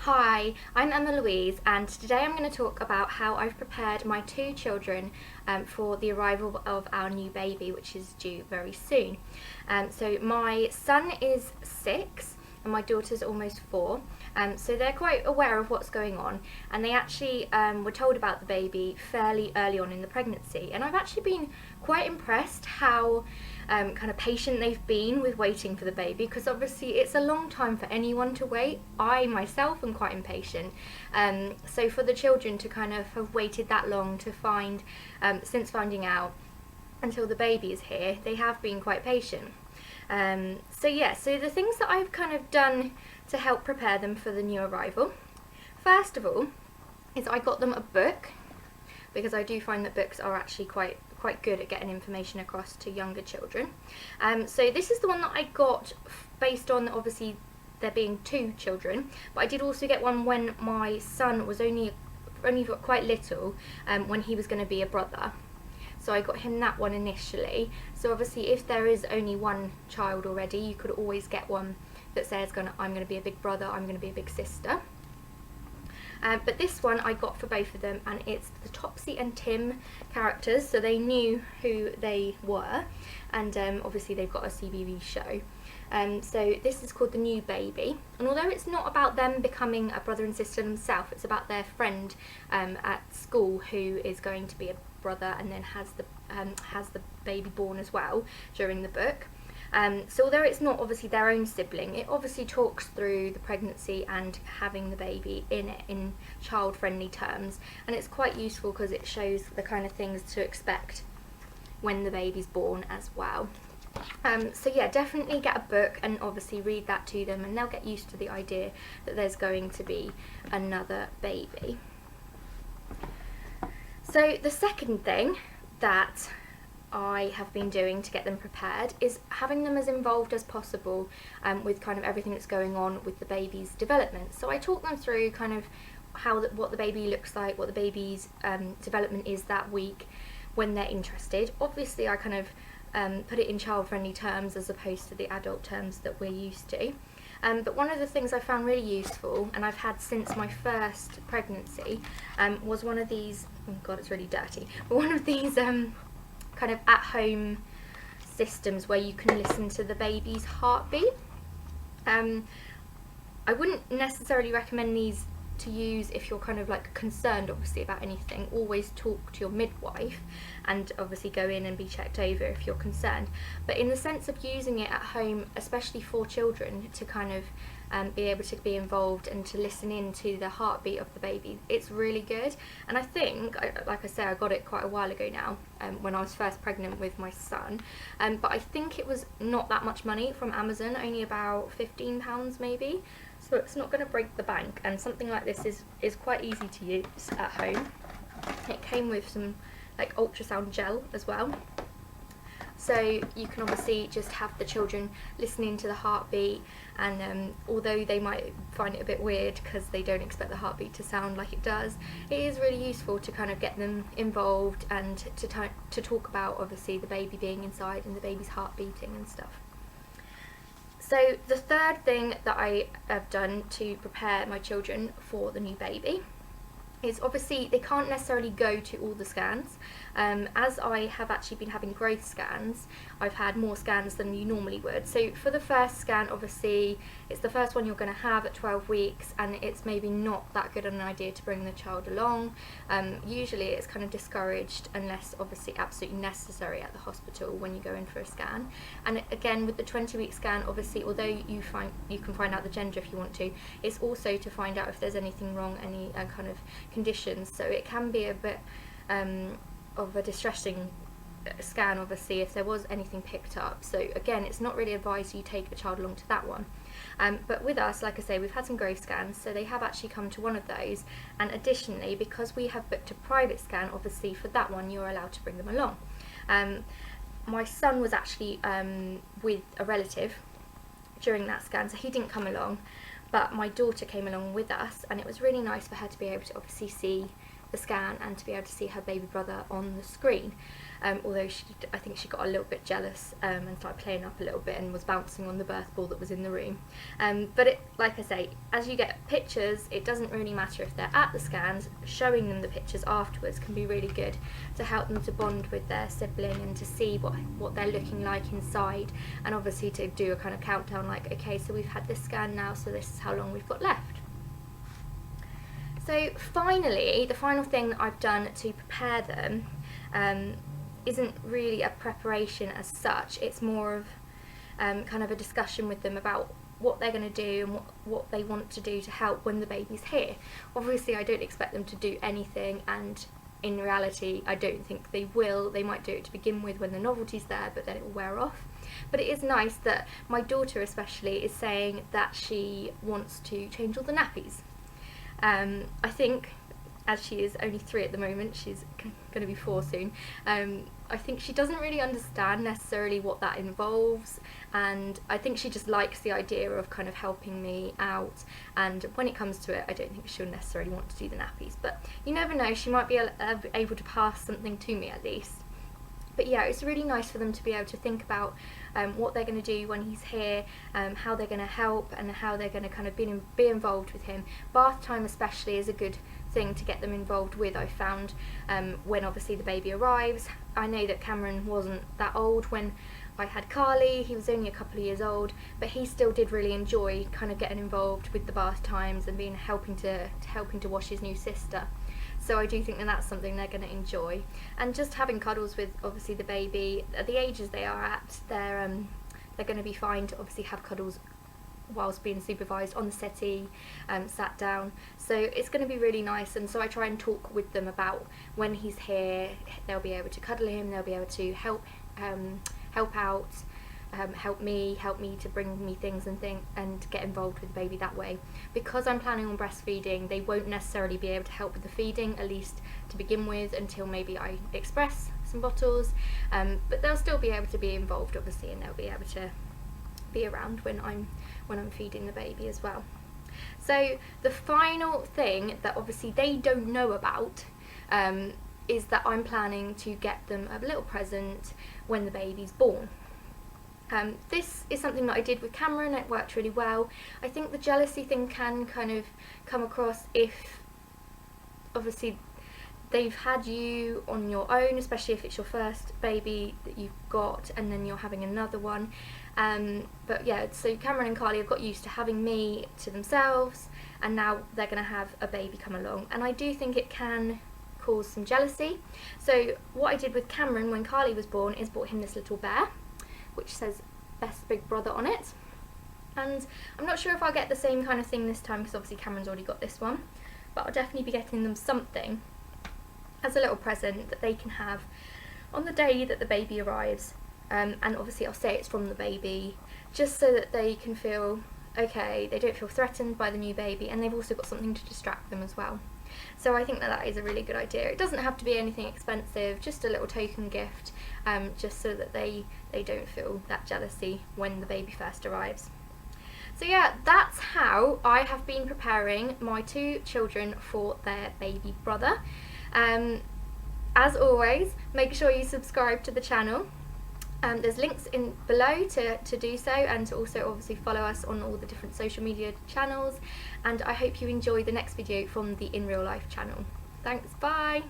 Hi, I'm Emma-Louise, and today I'm going to talk about how I've prepared my two children for the arrival of our new baby, which is due very soon. So my son is 6 and my daughter's almost 4, so they're quite aware of what's going on, and they actually were told about the baby fairly early on in the pregnancy, and I've actually been quite impressed how kind of patient they've been with waiting for the baby, because obviously it's a long time for anyone to wait. I myself am quite impatient, so for the children to kind of have waited that long to find, since finding out until the baby is here, they have been quite patient. So the things that I've kind of done to help prepare them for the new arrival, first of all, is I got them a book, because I do find that books are actually quite good at getting information across to younger children. So this is the one that I got based on obviously there being 2 children, but I did also get one when my son was only quite little, when he was going to be a brother. So I got him that one initially. So obviously if there is only one child already, you could always get one that says I'm going to be a big brother, I'm going to be a big sister. But this one I got for both of them, and it's the Topsy and Tim characters, so they knew who they were, and obviously they've got a CBeebies show. So this is called The New Baby, and although it's not about them becoming a brother and sister themselves, it's about their friend at school who is going to be a brother and then has the baby born as well during the book. So although it's not obviously their own sibling, it obviously talks through the pregnancy and having the baby in it in child-friendly terms, and it's quite useful because it shows the kind of things to expect when the baby's born as well. So yeah, definitely get a book and obviously read that to them, and they'll get used to the idea that there's going to be another baby. So the second thing that I have been doing to get them prepared is having them as involved as possible with kind of everything that's going on with the baby's development. So I talk them through kind of what the baby looks like, what the baby's development is that week when they're interested. Obviously I kind of put it in child-friendly terms as opposed to the adult terms that we're used to. But one of the things I found really useful, and I've had since my first pregnancy, was one of these, oh god it's really dirty, but one of these kind of at-home systems where you can listen to the baby's heartbeat. I wouldn't necessarily recommend these to use if you're kind of like concerned obviously about anything. Always talk to your midwife and obviously go in and be checked over if you're concerned, but in the sense of using it at home, especially for children to kind of be able to be involved and to listen in to the heartbeat of the baby, it's really good. And I think, like I say, I got it quite a while ago now, when I was first pregnant with my son, but I think it was not that much money from Amazon, only about £15 maybe, so it's not going to break the bank, and something like this is quite easy to use at home. It came with some like ultrasound gel as well, so you can obviously just have the children listening to the heartbeat, and although they might find it a bit weird because they don't expect the heartbeat to sound like it does, it is really useful to kind of get them involved and to talk about obviously the baby being inside and the baby's heart beating and stuff. So the third thing that I have done to prepare my children for the new baby is obviously they can't necessarily go to all the scans. As I have actually been having growth scans, I've had more scans than you normally would. So for the first scan, obviously it's the first one you're going to have at 12 weeks, and it's maybe not that good an idea to bring the child along. Usually it's kind of discouraged unless obviously absolutely necessary at the hospital when you go in for a scan. And again with the 20-week scan, obviously although you can find out the gender if you want to, it's also to find out if there's anything wrong, any kind of conditions, so it can be a bit of a distressing scan obviously if there was anything picked up. So again, it's not really advised you take the child along to that one, but with us, like I say, we've had some growth scans, so they have actually come to one of those, and additionally because we have booked a private scan, obviously for that one you're allowed to bring them along. My son was actually with a relative during that scan, so he didn't come along, but my daughter came along with us, and it was really nice for her to be able to obviously see the scan and to be able to see her baby brother on the screen. Although I think she got a little bit jealous and started playing up a little bit and was bouncing on the birth ball that was in the room. But like I say, as you get pictures, it doesn't really matter if they're at the scans. Showing them the pictures afterwards can be really good to help them to bond with their sibling and to see what they're looking like inside, and obviously to do a kind of countdown, like, okay, so we've had this scan now, so this is how long we've got left. So finally, the final thing that I've done to prepare them isn't really a preparation as such. It's more of kind of a discussion with them about what they're going to do and what they want to do to help when the baby's here. Obviously I don't expect them to do anything, and in reality I don't think they will. They might do it to begin with when the novelty's there, but then it will wear off. But it is nice that my daughter especially is saying that she wants to change all the nappies. I think, as she is only 3 at the moment, she's going to be 4 soon, I think she doesn't really understand necessarily what that involves, and I think she just likes the idea of kind of helping me out, and when it comes to it I don't think she'll necessarily want to do the nappies, but you never know, she might be able to pass something to me at least. But yeah, it's really nice for them to be able to think about what they're going to do when he's here, how they're going to help, and how they're going to kind of be involved with him. Bath time especially is a good thing to get them involved with, I found, when obviously the baby arrives. I know that Cameron wasn't that old when I had Carly, he was only a couple of years old, but he still did really enjoy kind of getting involved with the bath times and helping to wash his new sister. So I do think that that's something they're going to enjoy, and just having cuddles with obviously the baby at the ages they are at, they're going to be fine to obviously have cuddles whilst being supervised on the settee, sat down. So it's going to be really nice, and so I try and talk with them about when he's here, they'll be able to cuddle him, they'll be able to help out, help me to bring me things and get involved with the baby that way. Because I'm planning on breastfeeding, they won't necessarily be able to help with the feeding, at least to begin with, until maybe I express some bottles, but they'll still be able to be involved obviously, and they'll be able to be around when I'm feeding the baby as well. So the final thing that obviously they don't know about is that I'm planning to get them a little present when the baby's born. This is something that I did with Cameron, it worked really well. I think the jealousy thing can kind of come across if obviously they've had you on your own, especially if it's your first baby that you've got and then you're having another one. But yeah, so Cameron and Carly have got used to having me to themselves, and now they're going to have a baby come along, and I do think it can cause some jealousy. So what I did with Cameron when Carly was born is bought him this little bear which says best big brother on it, and I'm not sure if I'll get the same kind of thing this time because obviously Cameron's already got this one, but I'll definitely be getting them something as a little present that they can have on the day that the baby arrives, and obviously I'll say it's from the baby, just so that they can feel okay, they don't feel threatened by the new baby, and they've also got something to distract them as well. So I think that is a really good idea. It doesn't have to be anything expensive, just a little token gift, just so that they don't feel that jealousy when the baby first arrives. So yeah, that's how I have been preparing my 2 children for their baby brother. As always, make sure you subscribe to the channel. There's links in below to do so, and to also obviously follow us on all the different social media channels, and I hope you enjoy the next video from the In Real Life channel. Thanks, bye!